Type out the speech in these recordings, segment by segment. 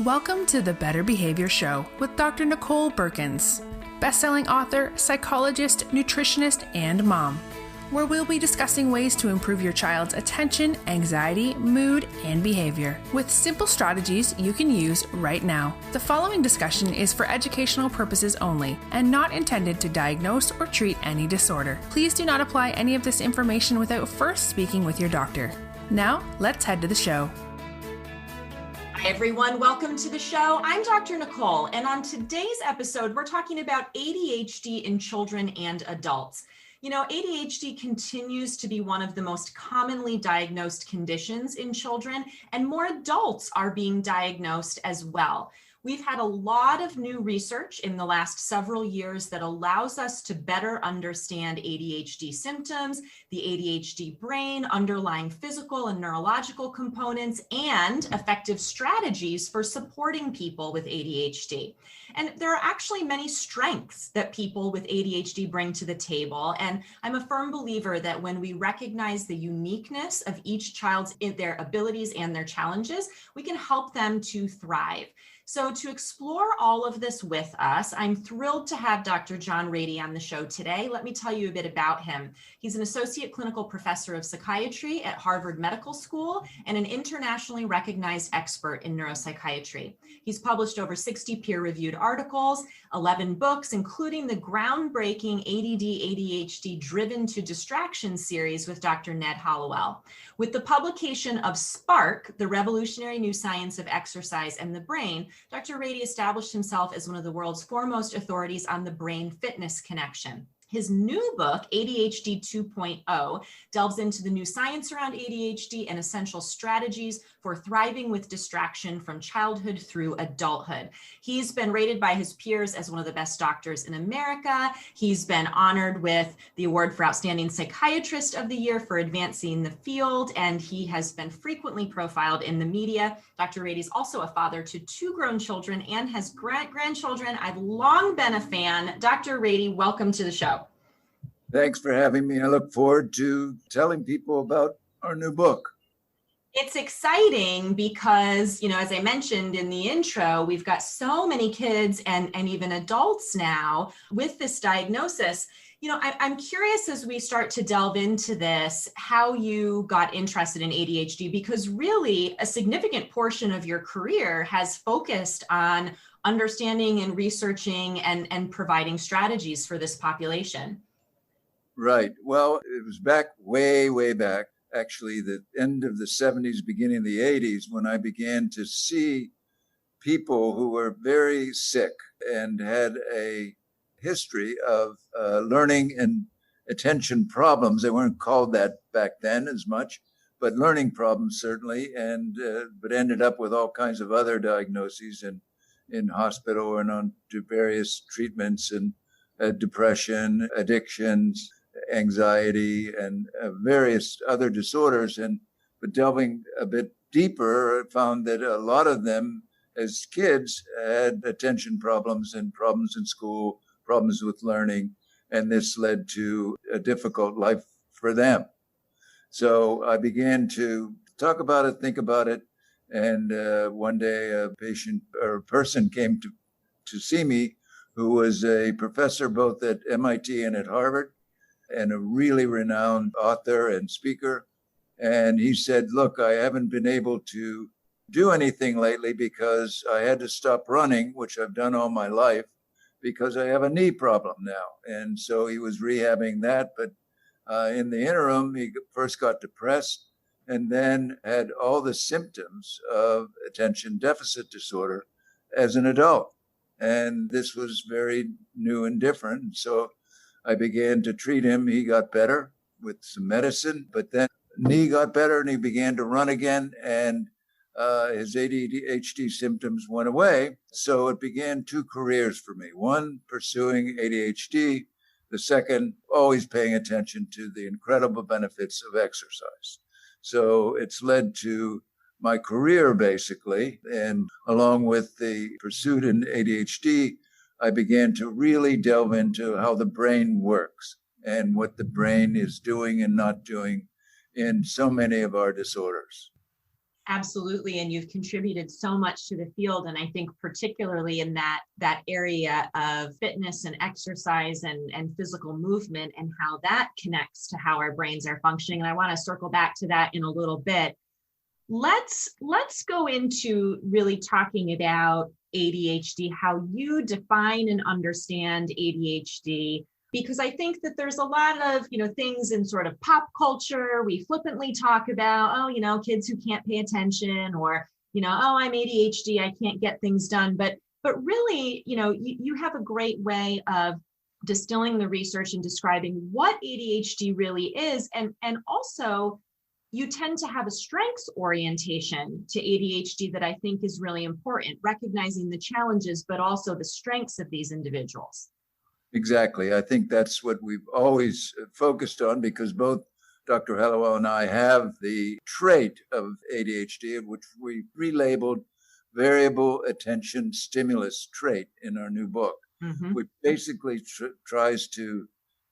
Welcome to the Better Behavior Show with Dr. Nicole Beurkens, best-selling author, psychologist, nutritionist, and mom, where we'll be discussing ways to improve your child's attention, anxiety, mood, and behavior with simple strategies you can use right now. The following discussion is for educational purposes only and not intended to diagnose or treat any disorder. Please do not apply any of this information without first speaking with your doctor. Now, let's head to the show. Hi everyone, welcome to the show. I'm Dr. Nicole, and on today's episode, we're talking about ADHD in children and adults. You know, ADHD continues to be one of the most commonly diagnosed conditions in children, and more adults are being diagnosed as well. We've had a lot of new research in the last several years that allows us to better understand ADHD symptoms, the ADHD brain, underlying physical and neurological components, and effective strategies for supporting people with ADHD. And there are actually many strengths that people with ADHD bring to the table. And I'm a firm believer that when we recognize the uniqueness of each child's their abilities and their challenges, we can help them to thrive. So to explore all of this with us, I'm thrilled to have Dr. John Ratey on the show today. Let me tell you a bit about him. He's an associate clinical professor of psychiatry at Harvard Medical School and an internationally recognized expert in neuropsychiatry. He's published over 60 peer-reviewed articles, 11 books, including the groundbreaking ADD-ADHD Driven to Distraction series with Dr. Ned Hallowell. With the publication of Spark, the revolutionary new science of exercise and the brain, Dr. Ratey established himself as one of the world's foremost authorities on the brain-fitness connection. His new book, ADHD 2.0, delves into the new science around ADHD and essential strategies for thriving with distraction from childhood through adulthood. He's been rated by his peers as one of the best doctors in America. He's been honored with the award for Outstanding Psychiatrist of the Year for advancing the field, and he has been frequently profiled in the media. Dr. Ratey is also a father to 2 grown children and has grandchildren. I've long been a fan. Dr. Ratey, welcome to the show. Thanks for having me. I look forward to telling people about our new book. It's exciting because, you know, as I mentioned in the intro, we've got so many kids and even adults now with this diagnosis. You know, I'm curious as we start to delve into this, how you got interested in ADHD, because really a significant portion of your career has focused on understanding and researching and providing strategies for this population. Right. Well, it was back way back, actually, the end of the 70s, beginning of the 80s, when I began to see people who were very sick and had a history of learning and attention problems. They weren't called that back then as much, but learning problems certainly, and but ended up with all kinds of other diagnoses and in hospital and on to various treatments and depression, addictions, anxiety, and various other disorders. But delving a bit deeper, I found that a lot of them as kids had attention problems and problems in school, problems with learning, and this led to a difficult life for them. So I began to talk about it, think about it, and one day a patient or a person came to see me who was a professor both at MIT and at Harvard, and a really renowned author and speaker. And he said, look, I haven't been able to do anything lately because I had to stop running, which I've done all my life, because I have a knee problem now. And so he was rehabbing that. But in the interim, he first got depressed and then had all the symptoms of attention deficit disorder as an adult. And this was very new and different. So I began to treat him. He got better with some medicine, but then knee got better and he began to run again, and his ADHD symptoms went away. So it began 2 careers for me. One, pursuing ADHD. The second, always paying attention to the incredible benefits of exercise. So it's led to my career, basically. And along with the pursuit in ADHD, I began to really delve into how the brain works and what the brain is doing and not doing in so many of our disorders. Absolutely. And you've contributed so much to the field. And I think particularly in that area of fitness and exercise and physical movement and how that connects to how our brains are functioning. And I want to circle back to that in a little bit. Let's go into really talking about ADHD, how you define and understand ADHD, because I think that there's a lot of, things in sort of pop culture. We flippantly talk about, kids who can't pay attention, or, I'm ADHD, I can't get things done. But really, you have a great way of distilling the research and describing what ADHD really is. And also, you tend to have a strengths orientation to ADHD that I think is really important, recognizing the challenges, but also the strengths of these individuals. Exactly. I think that's what we've always focused on, because both Dr. Hallowell and I have the trait of ADHD, which we relabeled variable attention stimulus trait in our new book, which basically tries to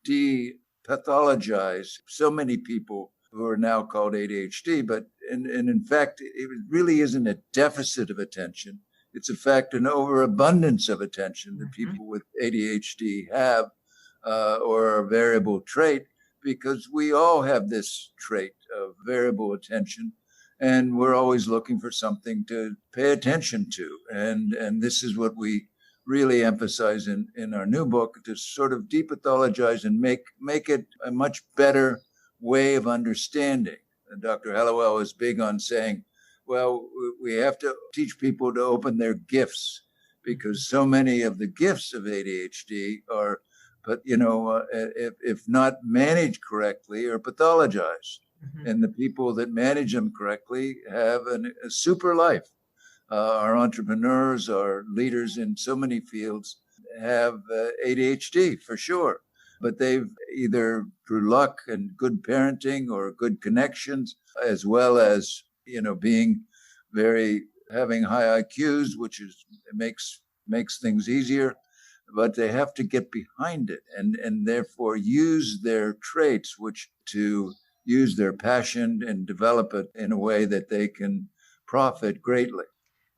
de-pathologize so many people who are now called ADHD. But in fact, it really isn't a deficit of attention. It's in fact an overabundance of attention that people with ADHD have, or a variable trait, because we all have this trait of variable attention, and we're always looking for something to pay attention to. And this is what we really emphasize in our new book, to sort of depathologize and make it a much better way of understanding. And Dr. Hallowell is big on saying, well, we have to teach people to open their gifts, because so many of the gifts of ADHD are, but if not managed correctly, are pathologized. And the people that manage them correctly have a super life. Our entrepreneurs, our leaders in so many fields have ADHD for sure. But they've either through luck and good parenting or good connections, as well as, being having high IQs, which makes things easier, but they have to get behind it and therefore use their traits, which to use their passion and develop it in a way that they can profit greatly.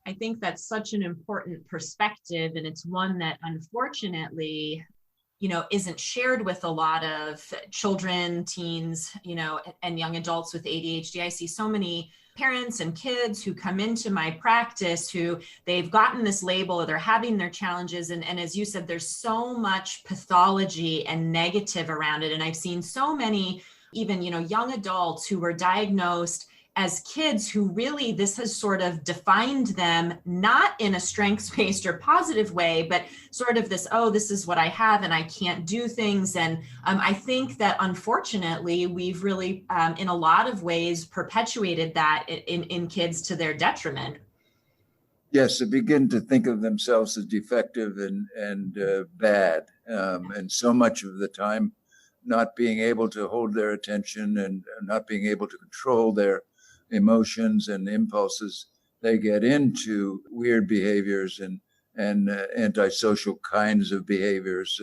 I think that's such an important perspective. And it's one that unfortunately, isn't shared with a lot of children, teens, and young adults with ADHD. I see so many parents and kids who come into my practice who they've gotten this label, or they're having their challenges. And as you said, there's so much pathology and negative around it. And I've seen so many, even, young adults who were diagnosed as kids who really, this has sort of defined them, not in a strengths-based or positive way, but sort of this, this is what I have and I can't do things. And I think that unfortunately, we've really, in a lot of ways, perpetuated that in kids to their detriment. Yes, they begin to think of themselves as defective and bad. And so much of the time, not being able to hold their attention and not being able to control their emotions and impulses, they get into weird behaviors and antisocial kinds of behaviors,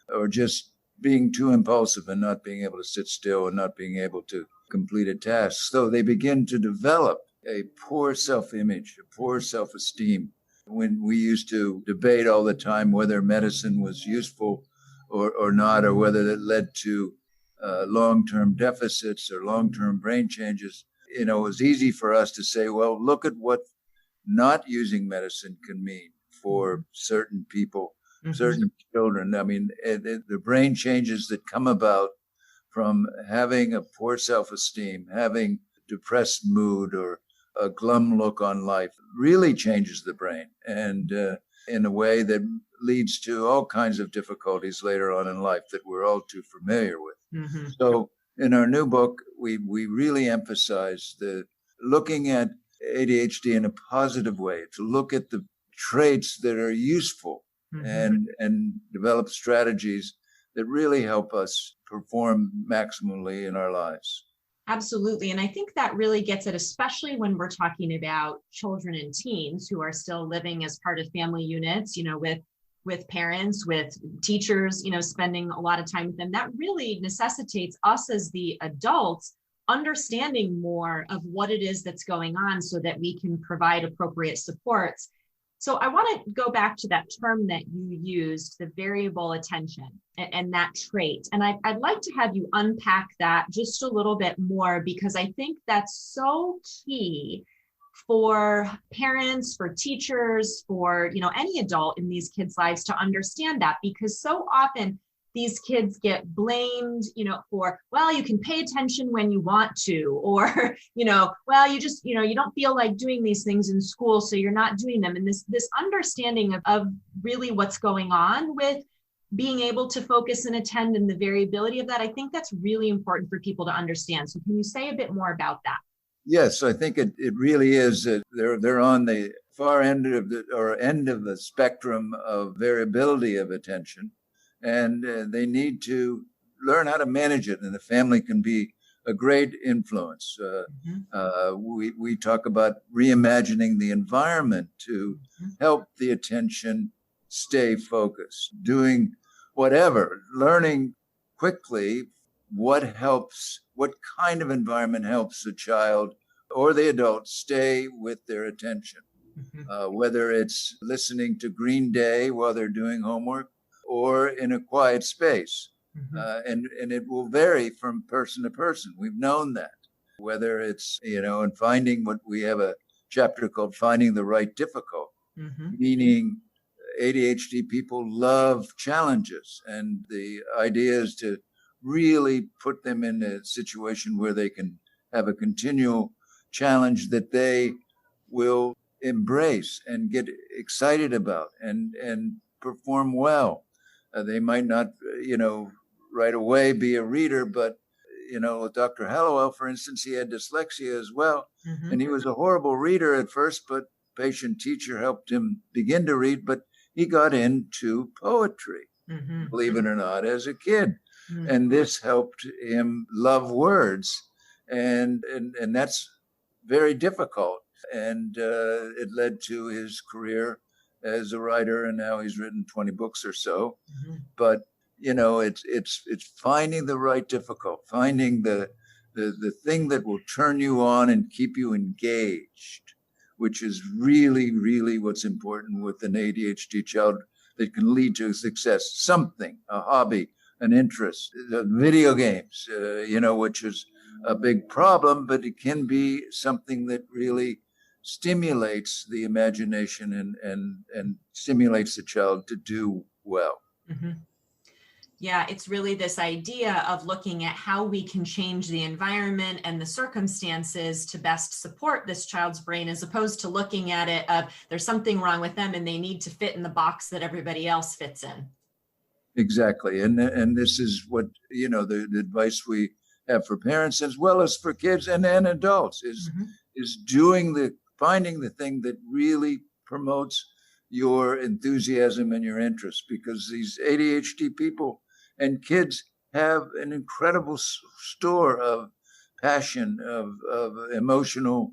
or just being too impulsive and not being able to sit still and not being able to complete a task. So they begin to develop a poor self-image, a poor self-esteem. When we used to debate all the time whether medicine was useful or not, or whether it led to long-term deficits or long-term brain changes, it was easy for us to say, well, look at what not using medicine can mean for certain people, certain children. I mean, the brain changes that come about from having a poor self-esteem, having depressed mood or a glum look on life really changes the brain, and in a way that leads to all kinds of difficulties later on in life that we're all too familiar with. So in our new book, we really emphasize looking at ADHD in a positive way, to look at the traits that are useful and develop strategies that really help us perform maximally in our lives. Absolutely. And I think that really gets it, especially when we're talking about children and teens who are still living as part of family units, with parents, with teachers, spending a lot of time with them. That really necessitates us as the adults understanding more of what it is that's going on so that we can provide appropriate supports. So I want to go back to that term that you used, the variable attention and that trait. And I'd like to have you unpack that just a little bit more, because I think that's so key for parents, for teachers, for, any adult in these kids' lives to understand that, because so often these kids get blamed, for, well, you can pay attention when you want to, or, well, you just, you don't feel like doing these things in school, so you're not doing them. And this understanding of really what's going on with being able to focus and attend and the variability of that, I think that's really important for people to understand. So can you say a bit more about that? Yes, I think it really is. They're on the far end of the spectrum of variability of attention. And they need to learn how to manage it. And the family can be a great influence. We talk about reimagining the environment to help the attention stay focused, doing whatever, learning quickly what kind of environment helps the child or the adult stay with their attention, whether it's listening to Green Day while they're doing homework, or in a quiet space. And it will vary from person to person. We've known that, whether it's, and finding what we have a chapter called Finding the Right Difficult, meaning ADHD people love challenges. And the idea is to really put them in a situation where they can have a continual challenge that they will embrace and get excited about and perform well. They might not, right away be a reader, but, Dr. Hallowell, for instance, he had dyslexia as well. And he was a horrible reader at first, but patient teacher helped him begin to read, but he got into poetry, believe it or not, as a kid. And this helped him love words. And that's very difficult. And it led to his career as a writer, and now he's written 20 books or so. But it's finding the right difficult, finding the thing that will turn you on and keep you engaged, which is really, really what's important with an ADHD child that can lead to success. Something, a hobby, an interest, video games, which is a big problem, but it can be something that really stimulates the imagination and stimulates the child to do well. Yeah, it's really this idea of looking at how we can change the environment and the circumstances to best support this child's brain, as opposed to looking at it of there's something wrong with them and they need to fit in the box that everybody else fits in. Exactly. And this is what, the advice we have for parents as well as for kids and adults is finding the thing that really promotes your enthusiasm and your interest, because these ADHD people and kids have an incredible store of passion, of emotional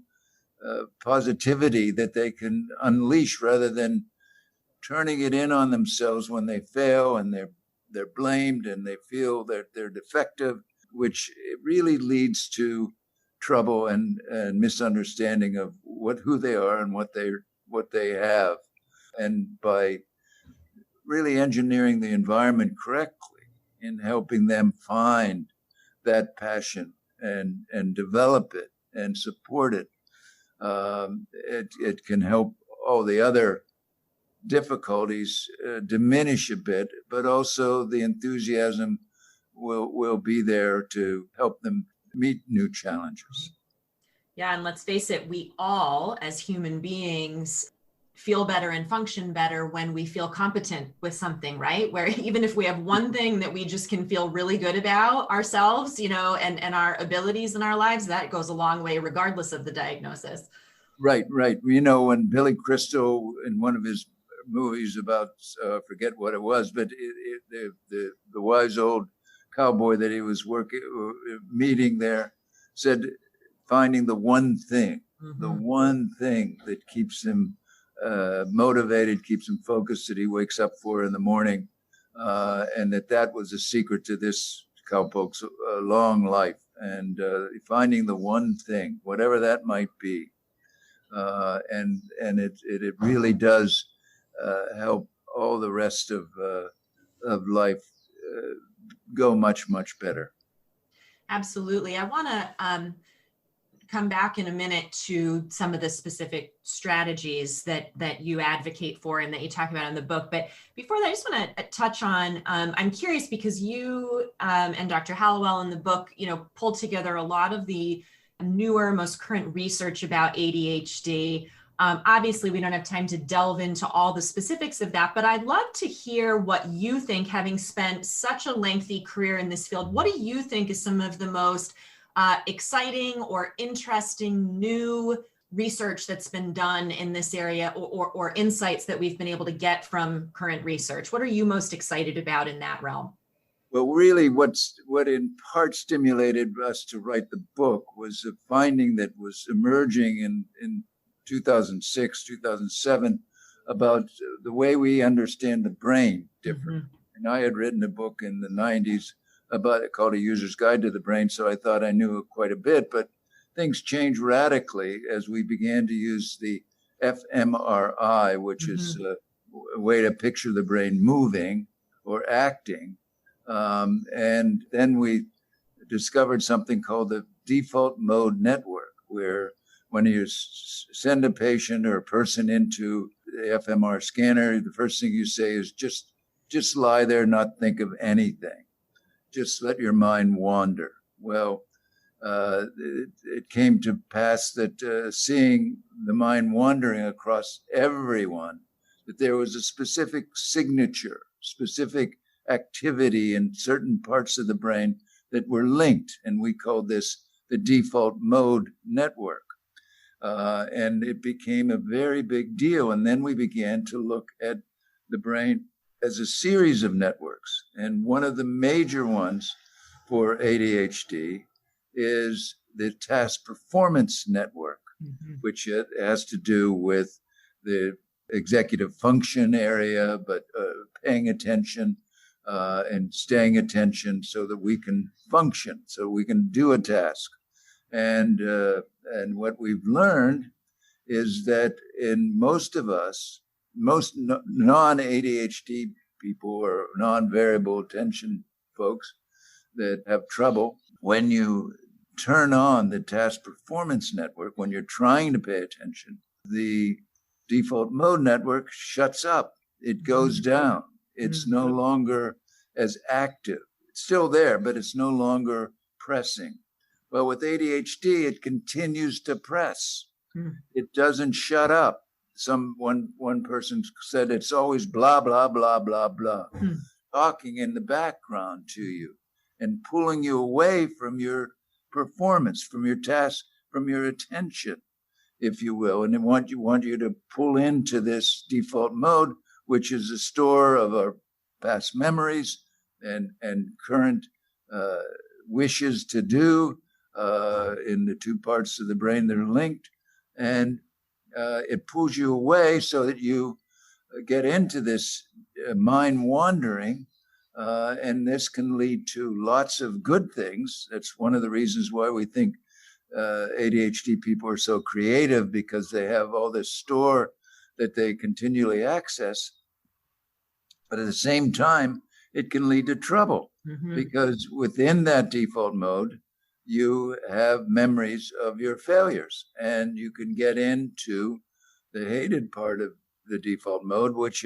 positivity that they can unleash, rather than turning it in on themselves when they fail and they're blamed and they feel that they're defective, which really leads to trouble and misunderstanding of who they are and what they have. And by really engineering the environment correctly in helping them find that passion and develop it and support it, it can help all the other difficulties diminish a bit, but also the enthusiasm will be there to help them meet new challenges. Yeah, and let's face it, we all as human beings feel better and function better when we feel competent with something, right? Where even if we have one thing that we just can feel really good about ourselves, and our abilities in our lives, that goes a long way regardless of the diagnosis. Right. When Billy Crystal in one of his movies about, forget what it was, but the wise old cowboy that he was meeting there said, finding the one thing that keeps him motivated, keeps him focused, that he wakes up for in the morning, and that was a secret to this cowpoke's long life. and finding the one thing, whatever that might be. And it really does help all the rest of life go much, much better. Absolutely. I want to come back in a minute to some of the specific strategies that you advocate for and that you talk about in the book. But before that, I just want to touch on, I'm curious because you and Dr. Hallowell in the book, pulled together a lot of the newer, most current research about ADHD. Obviously, we don't have time to delve into all the specifics of that, but I'd love to hear what you think, having spent such a lengthy career in this field. What do you think is some of the most exciting or interesting new research that's been done in this area, or insights that we've been able to get from current research? What are you most excited about in that realm? Well, really, what in part stimulated us to write the book was a finding that was emerging in 2006, 2007, about the way we understand the brain different. Mm-hmm. And I had written a book in the 90s about it called A User's Guide to the Brain, so I thought I knew quite a bit, but things changed radically as we began to use the fMRI, which is a way to picture the brain moving or acting. And then we discovered something called the default mode network, where when you send a patient or a person into the fMRI scanner, the first thing you say is just lie there, not think of anything. Just let your mind wander. Well, it came to pass that seeing the mind wandering across everyone, that there was a specific signature, specific activity in certain parts of the brain that were linked. And we called this the default mode network. And it became a very big deal. And then we began to look at the brain as a series of networks. And one of the major ones for ADHD is the task performance network, which has to do with the executive function area, but paying attention and staying attention so that we can function, so we can do a task. And what we've learned is that in most of us, most non-ADHD people or non-variable attention folks that have trouble, when you turn on the task performance network, when you're trying to pay attention, the default mode network shuts up. It goes down. It's no longer as active. It's still there, but it's no longer pressing. Well, with ADHD, it continues to press. It doesn't shut up. One person said it's always blah, blah, blah, blah, blah, talking in the background to you and pulling you away from your performance, from your task, from your attention, if you will. And they want you to pull into this default mode, which is a store of our past memories and current wishes to do in the two parts of the brain that are linked. And it pulls you away so that you get into this mind wandering. And this can lead to lots of good things. That's one of the reasons why we think ADHD people are so creative, because they have all this store that they continually access. But at the same time, it can lead to trouble because within that default mode, you have memories of your failures, and you can get into the hated part of the default mode, which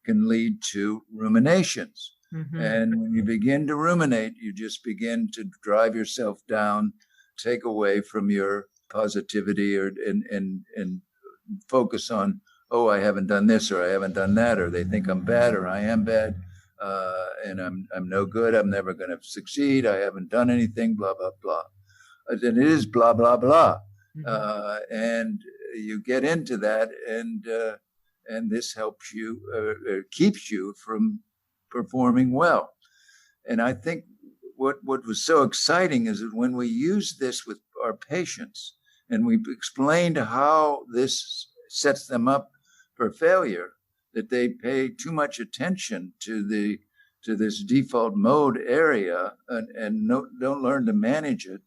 can lead to ruminations. And when you begin to ruminate, you just begin to drive yourself down, take away from your positivity, and focus on, oh, I haven't done this, or I haven't done that, or they think I'm bad, or I am bad, and I'm no good. I'm never going to succeed. I haven't done anything, blah, blah, blah. And it is blah, blah, blah. And you get into that, and this helps you, keeps you from performing well. And I think what was so exciting is that when we use this with our patients and we explained how this sets them up for failure, that they pay too much attention to to this default mode area and don't learn to manage it,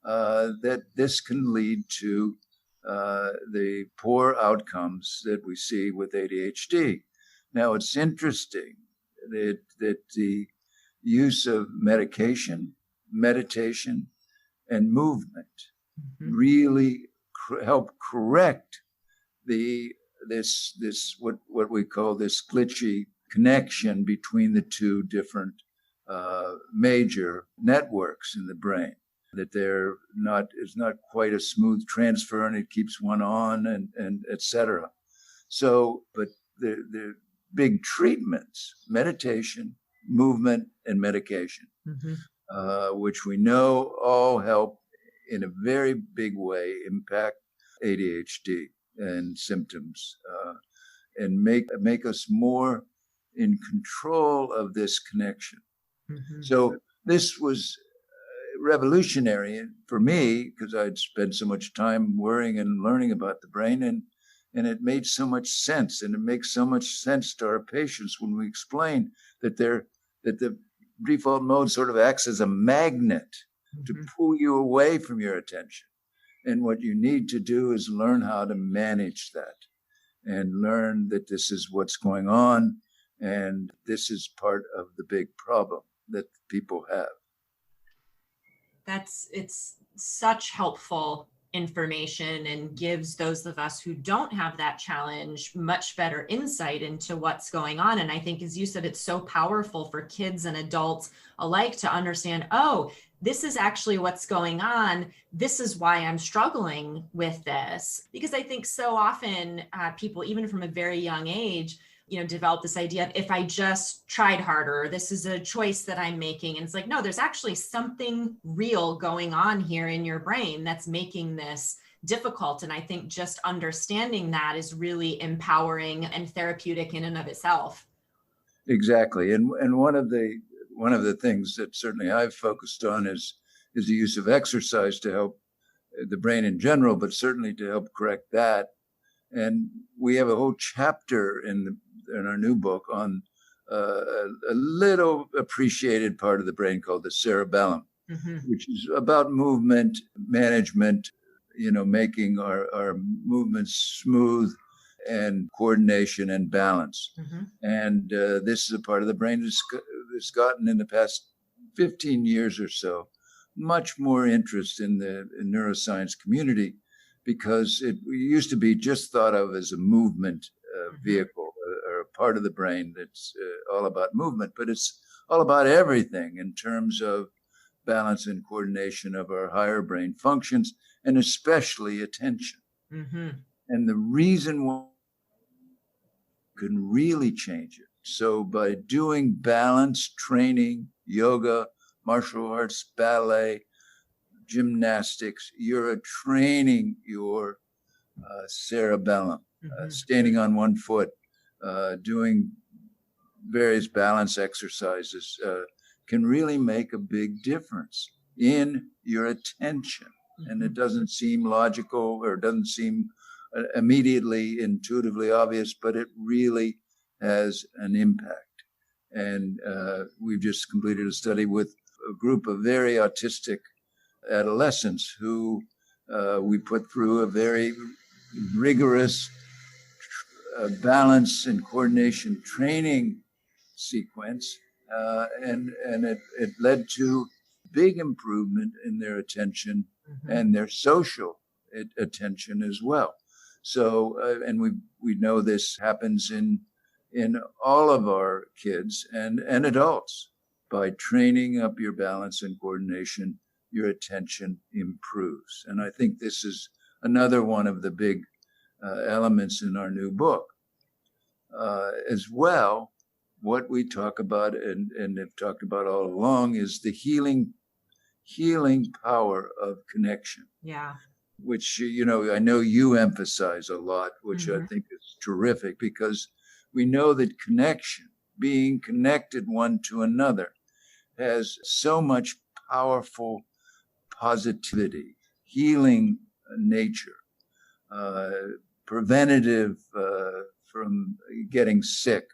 that this can lead to the poor outcomes that we see with ADHD. Now, it's interesting that the use of medication, meditation, and movement really help correct this what we call this glitchy connection between the two different major networks in the brain. That is not quite a smooth transfer, and it keeps one on, and et cetera. So, but the big treatments: meditation, movement, and medication, which we know all help in a very big way impact ADHD and symptoms, and make us more in control of this connection. So this was revolutionary for me because I'd spent so much time worrying and learning about the brain, and it made so much sense, and it makes so much sense to our patients when we explain that the default mode sort of acts as a magnet to pull you away from your attention. And what you need to do is learn how to manage that and learn that this is what's going on, and this is part of the big problem that people have. It's such helpful information and gives those of us who don't have that challenge much better insight into what's going on. And I think, as you said, it's so powerful for kids and adults alike to understand, oh, this is actually what's going on. This is why I'm struggling with this. Because I think so often people, even from a very young age, develop this idea of, if I just tried harder, this is a choice that I'm making. And it's like, no, there's actually something real going on here in your brain that's making this difficult. And I think just understanding that is really empowering and therapeutic in and of itself. Exactly. And one of the things that certainly I've focused on is the use of exercise to help the brain in general, but certainly to help correct that. And we have a whole chapter in our new book on a little appreciated part of the brain called the cerebellum, which is about movement management, making our movements smooth and coordination and balance. And this is a part of the brain that's gotten in the past 15 years or so much more interest in the neuroscience community, because it used to be just thought of as a movement vehicle or a part of the brain that's all about movement, but it's all about everything in terms of balance and coordination of our higher brain functions, and especially attention. And the reason why we can really change it. So by doing balance training, yoga, martial arts, ballet, gymnastics, you're training your cerebellum, standing on one foot, doing various balance exercises can really make a big difference in your attention. And it doesn't seem logical, or doesn't seem immediately intuitively obvious, but it really has an impact. And we've just completed a study with a group of very autistic adolescents who we put through a very rigorous balance and coordination training sequence, and it led to big improvement in their attention and their social attention as well. So, and we know this happens in all of our kids and adults. By training up your balance and coordination, your attention improves. And I think this is another one of the big elements in our new book. As well, what we talk about and have talked about all along is the healing power of connection. Yeah. Which, I know you emphasize a lot, which I think is terrific, because we know that connection, being connected one to another, has so much powerful positivity, healing nature, preventative from getting sick,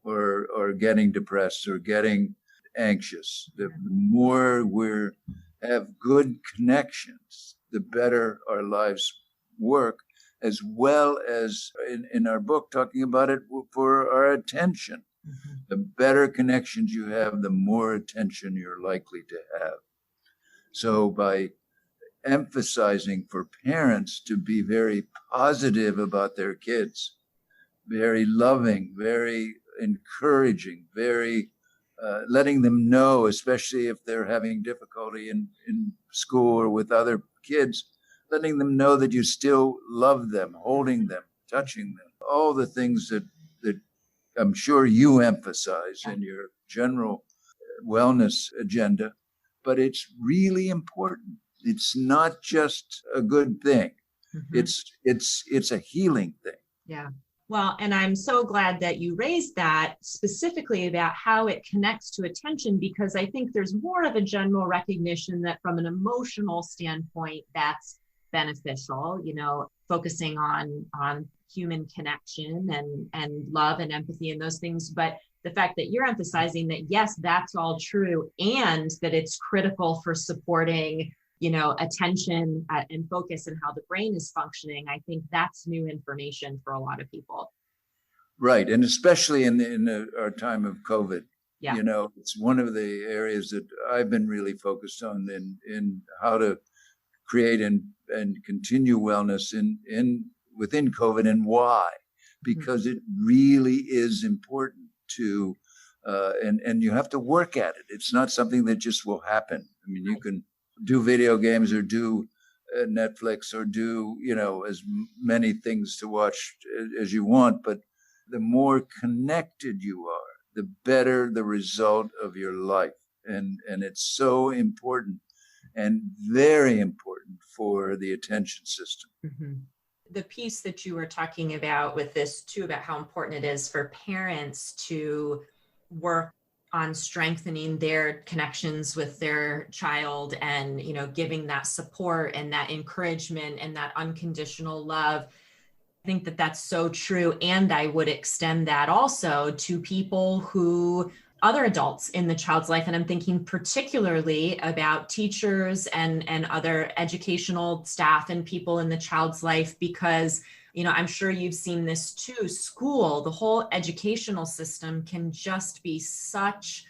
or getting depressed or getting anxious. The more we have good connections, the better our lives work, as well as in our book, talking about it for our attention. Mm-hmm. The better connections you have, the more attention you're likely to have. So by emphasizing for parents to be very positive about their kids, very loving, very encouraging, very letting them know, especially if they're having difficulty in school or with other kids, letting them know that you still love them, holding them, touching them, all the things that I'm sure you emphasize in your general wellness agenda, but it's really important. It's not just a good thing. Mm-hmm. It's a healing thing. Yeah. Well, and I'm so glad that you raised that specifically about how it connects to attention, because I think there's more of a general recognition that from an emotional standpoint, that's beneficial, focusing on human connection and love and empathy and those things. But the fact that you're emphasizing that, yes, that's all true, and that it's critical for supporting attention and focus and how the brain is functioning, I think that's new information for a lot of people. Right. And especially in our time of COVID, yeah. It's one of the areas that I've been really focused on in how to create and continue wellness within COVID, and why, because it really is important to, and you have to work at it. It's not something that just will happen. I mean, you can do video games or do Netflix or do, as many things to watch as you want. But the more connected you are, the better the result of your life. And it's so important and very important for the attention system. Mm-hmm. The piece that you were talking about with this too, about how important it is for parents to work on strengthening their connections with their child and, giving that support and that encouragement and that unconditional love. I think that that's so true. And I would extend that also to people other adults in the child's life. And I'm thinking particularly about teachers and other educational staff and people in the child's life, because I'm sure you've seen this too. School, the whole educational system can just be such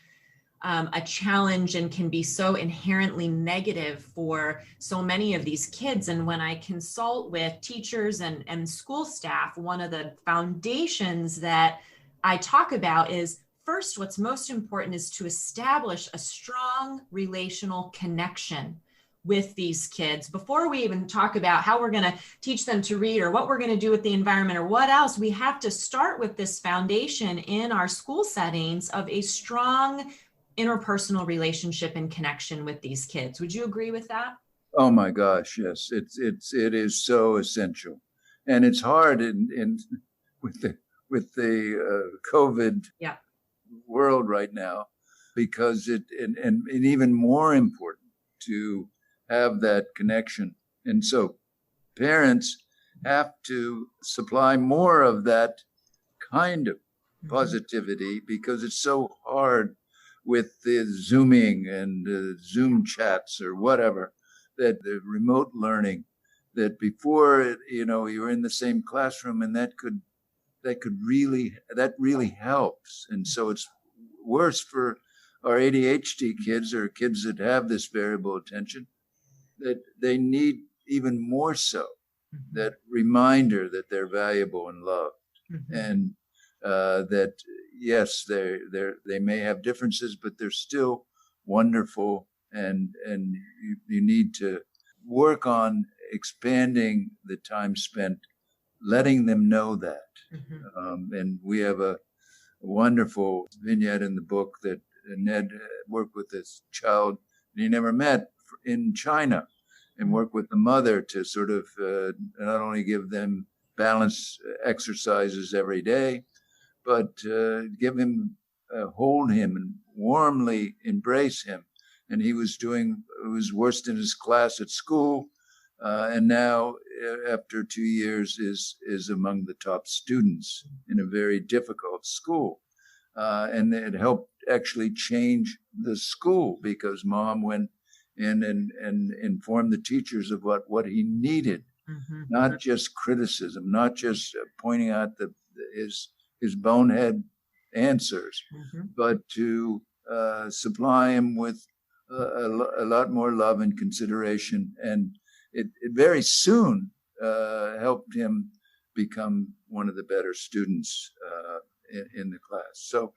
a challenge and can be so inherently negative for so many of these kids. And when I consult with teachers and school staff, one of the foundations that I talk about is, first, what's most important is to establish a strong relational connection with these kids. Before we even talk about how we're going to teach them to read or what we're going to do with the environment or what else, we have to start with this foundation in our school settings of a strong interpersonal relationship and connection with these kids. Would you agree with that? Oh my gosh, yes. It is so essential. And it's hard with the COVID world right now, because and even more important to have that connection. And so parents have to supply more of that kind of positivity, because it's so hard with the Zooming and Zoom chats or whatever, that the remote learning, that before, you were in the same classroom, and that really helps. And so it's worse for our ADHD kids or kids that have this variable attention, that they need even more so that reminder that they're valuable and loved, and that yes, they may have differences, but they're still wonderful, and you need to work on expanding the time spent letting them know that. And we have a wonderful vignette in the book that Ned worked with this child he never met in China, and worked with the mother to sort of not only give them balance exercises every day, but give him, hold him and warmly embrace him. And he was worst in his class at school. And now, after 2 years, is among the top students in a very difficult school. And it helped actually change the school because mom went in and informed the teachers of what he needed, not just criticism, not just pointing out his bonehead answers, but to supply him with a lot more love and consideration. And it very soon helped him become one of the better students in the class. So,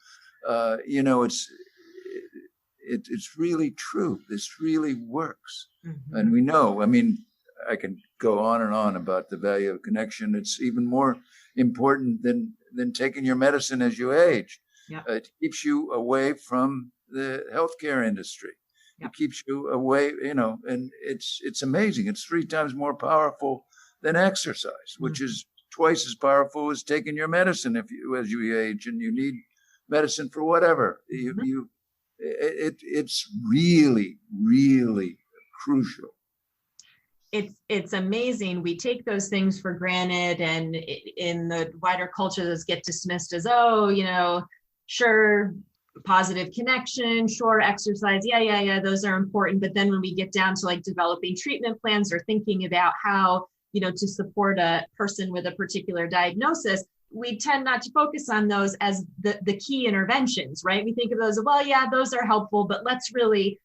it's really true. This really works. And we know, I mean, I can go on and on about the value of connection. It's even more important than taking your medicine as you age. Yeah. It keeps you away from the healthcare industry. Yeah. It keeps you away, and it's amazing. It's 3 times more powerful than exercise, which is twice as powerful as taking your medicine as you age and you need medicine for whatever. It's really, really crucial. It's amazing. We take those things for granted, and in the wider culture, those get dismissed as, sure, positive connection, sure, exercise, yeah, those are important. But then when we get down to like developing treatment plans or thinking about how, to support a person with a particular diagnosis, we tend not to focus on those as the key interventions, right? We think of those, well, yeah, those are helpful, but let's really,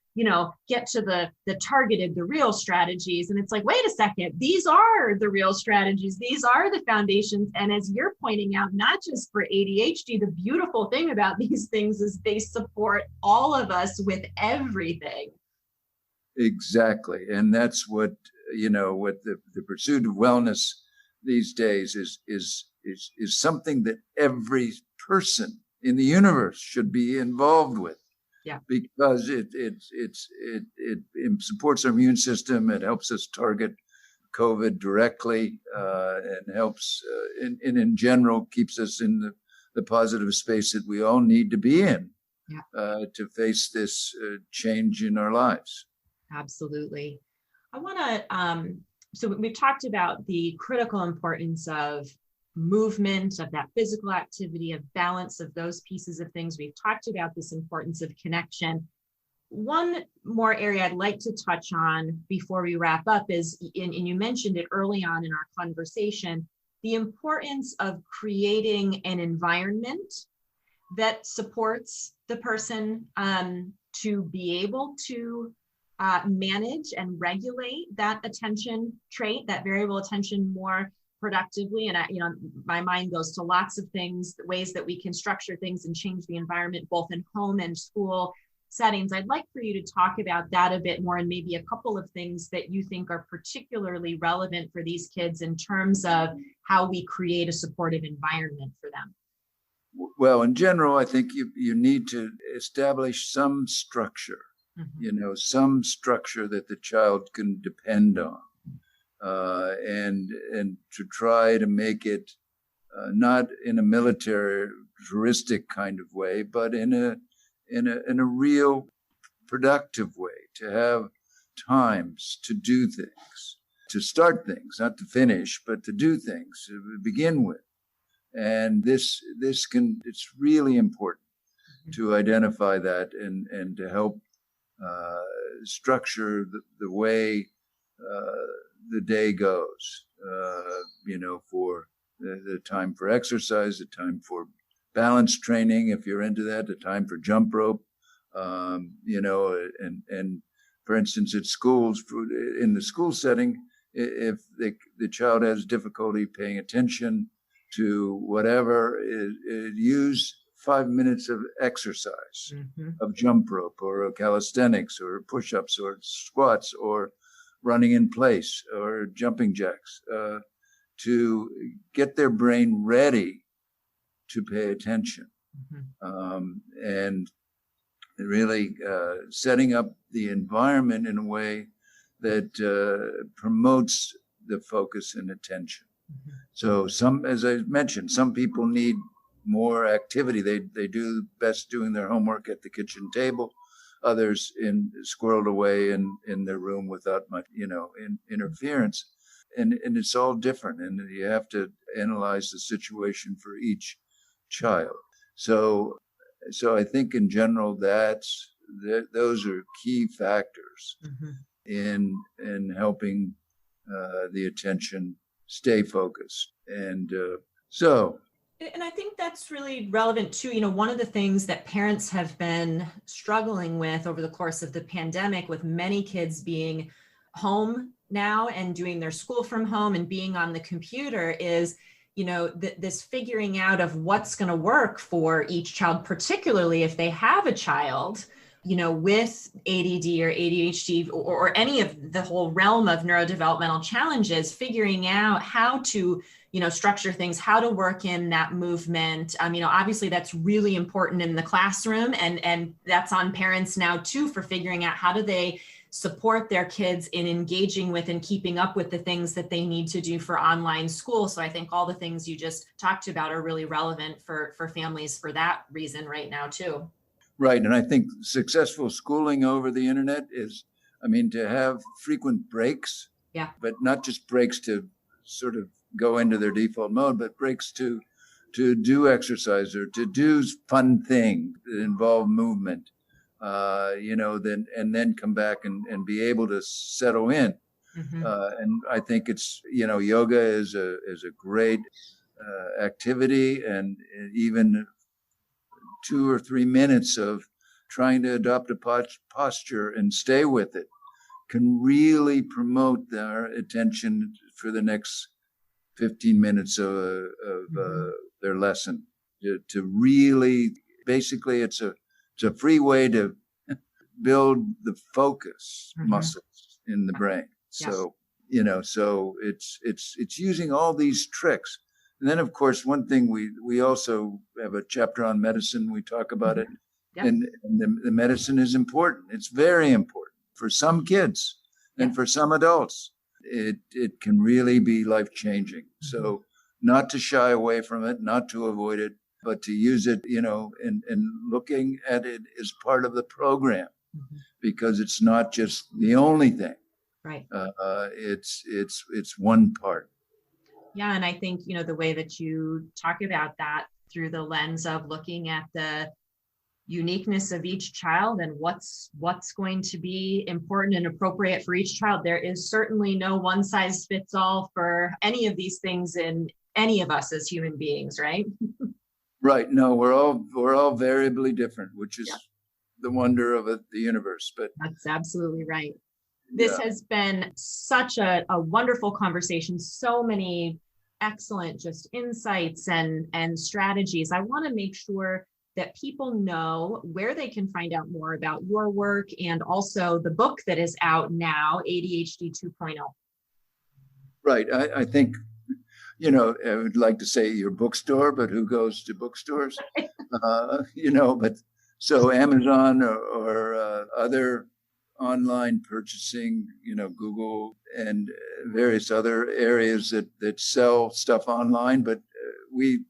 get to the targeted, the real strategies. And it's like, wait a second, these are the real strategies. These are the foundations. And as you're pointing out, not just for ADHD, the beautiful thing about these things is they support all of us with everything. Exactly. And that's what the pursuit of wellness these days is something that every person in the universe should be involved with. Yeah. Because it supports our immune system. It helps us target COVID directly, and helps in general keeps us in the positive space that we all need to be in to face this change in our lives. Absolutely. I want to, so we've talked about the critical importance of movement, of that physical activity, of balance, of those pieces of things. We've talked about this importance of connection. One more area I'd like to touch on before we wrap up is, and you mentioned it early on in our conversation, the importance of creating an environment that supports the person to be able to manage and regulate that attention trait, that variable attention, more productively. And my mind goes to lots of things, ways that we can structure things and change the environment, both in home and school settings. I'd like for you to talk about that a bit more, and maybe a couple of things that you think are particularly relevant for these kids in terms of how we create a supportive environment for them. Well, in general, I think you need to establish some structure, some structure that the child can depend on. And to try to make it not in a militaristic kind of way, but in a real productive way, to have times to do things, to start things, not to finish, but to do things to begin with. And it's really important to identify that and to help structure the way the day goes, for the time for exercise, the time for balance training, if you're into that, the time for jump rope, and for instance, at schools, in the school setting, if the child has difficulty paying attention to whatever, use 5 minutes of exercise, of jump rope or calisthenics or push-ups or squats or running in place or jumping jacks, to get their brain ready to pay attention. And really setting up the environment in a way that promotes the focus and attention. So as I mentioned, some people need more activity. They do best doing their homework at the kitchen table. Others squirreled away in their room without much, interference. And it's all different. And you have to analyze the situation for each child. So So I think in general, those are key factors in helping the attention stay focused. And I think that's really relevant too. One of the things that parents have been struggling with over the course of the pandemic, with many kids being home now and doing their school from home and being on the computer, is this figuring out of what's going to work for each child, particularly if they have a child with ADD or ADHD or any of the whole realm of neurodevelopmental challenges, figuring out how to structure things, how to work in that movement. Obviously that's really important in the classroom, and that's on parents now too, for figuring out how do they support their kids in engaging with and keeping up with the things that they need to do for online school. So I think all the things you just talked about are really relevant for families for that reason right now too. Right. And I think successful schooling over the internet is, to have frequent breaks, but not just breaks to sort of go into their default mode, but breaks to do exercise or to do fun things that involve movement. Then come back and be able to settle in. And I think it's, yoga is a great activity, and even 2 or 3 minutes of trying to adopt a posture and stay with it can really promote their attention for the next 15 minutes of their lesson. To really, basically, it's a free way to build the focus muscles in the brain. So, so it's using all these tricks. And then, of course, one thing we also have a chapter on medicine. We talk about it, and the medicine is important. It's very important for some kids and for some adults. It can really be life-changing. So not to shy away from it, not to avoid it, but to use it, and looking at it as part of the program, because it's not just the only thing. Right. It's one part. Yeah. And I think, the way that you talk about that through the lens of looking at the uniqueness of each child and what's going to be important and appropriate for each child. There is certainly no one size fits all for any of these things in any of us as human beings, right? Right. No, we're all variably different, which is the wonder of the universe. But that's absolutely right. This has been such a wonderful conversation. So many excellent just insights and strategies. I want to make sure that people know where they can find out more about your work, and also the book that is out now, ADHD 2.0. Right. I think, I would like to say your bookstore, but who goes to bookstores? But so Amazon or other online purchasing, Google and various other areas that sell stuff online. But we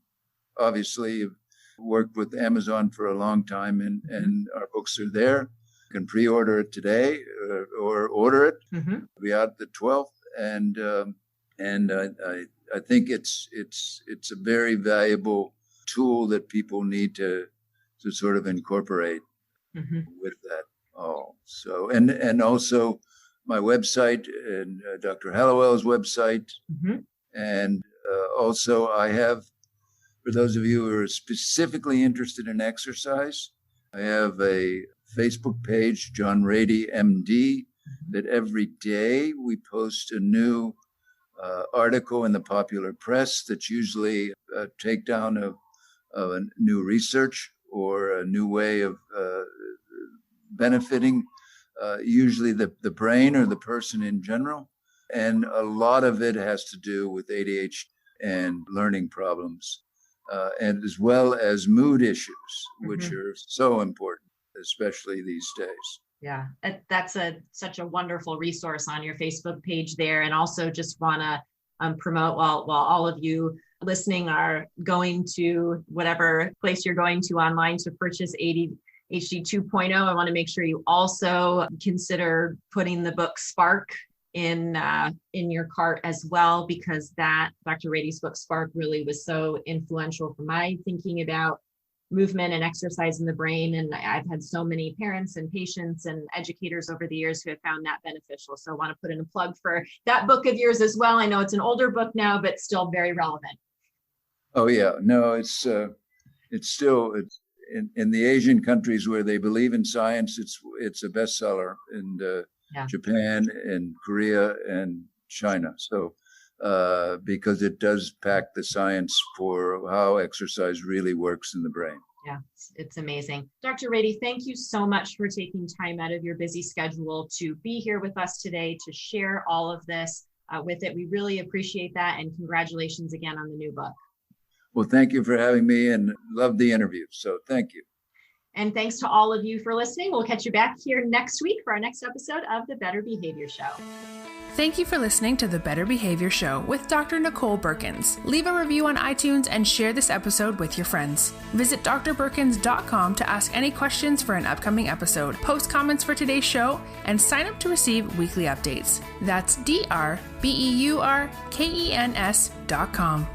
obviously have worked with Amazon for a long time, and our books are there. You can pre-order it today or order it. It'll be out the 12th. And I think it's a very valuable tool that people need to sort of incorporate with that all. So, and also my website and Dr. Hallowell's website. And also I have, for those of you who are specifically interested in exercise, I have a Facebook page, John Ratey, MD, that every day we post a new article in the popular press that's usually a takedown of a new research or a new way of benefiting usually the brain or the person in general. And a lot of it has to do with ADHD and learning problems, and as well as mood issues, which are so important, especially these days. Yeah, that's such a wonderful resource on your Facebook page there. And also just want to promote, while all of you listening are going to whatever place you're going to online to purchase ADHD 2.0, I want to make sure you also consider putting the book Spark in your cart as well, because that Dr. Ratey's book Spark really was so influential for my thinking about movement and exercise in the brain. And I've had so many parents and patients and educators over the years who have found that beneficial. So I want to put in a plug for that book of yours as well. I know it's an older book now, but still very relevant. Oh yeah, no, it's still in the Asian countries where they believe in science. It's a bestseller in Japan and Korea and China. So because it does pack the science for how exercise really works in the brain. Yeah, it's amazing. Dr. Ratey, thank you so much for taking time out of your busy schedule to be here with us today to share all of this with it. We really appreciate that. And congratulations again on the new book. Well, thank you for having me and love the interview. So thank you. And thanks to all of you for listening. We'll catch you back here next week for our next episode of The Better Behavior Show. Thank you for listening to The Better Behavior Show with Dr. Nicole Beurkens. Leave a review on iTunes and share this episode with your friends. Visit drbeurkens.com to ask any questions for an upcoming episode, post comments for today's show, and sign up to receive weekly updates. That's drbeurkens.com.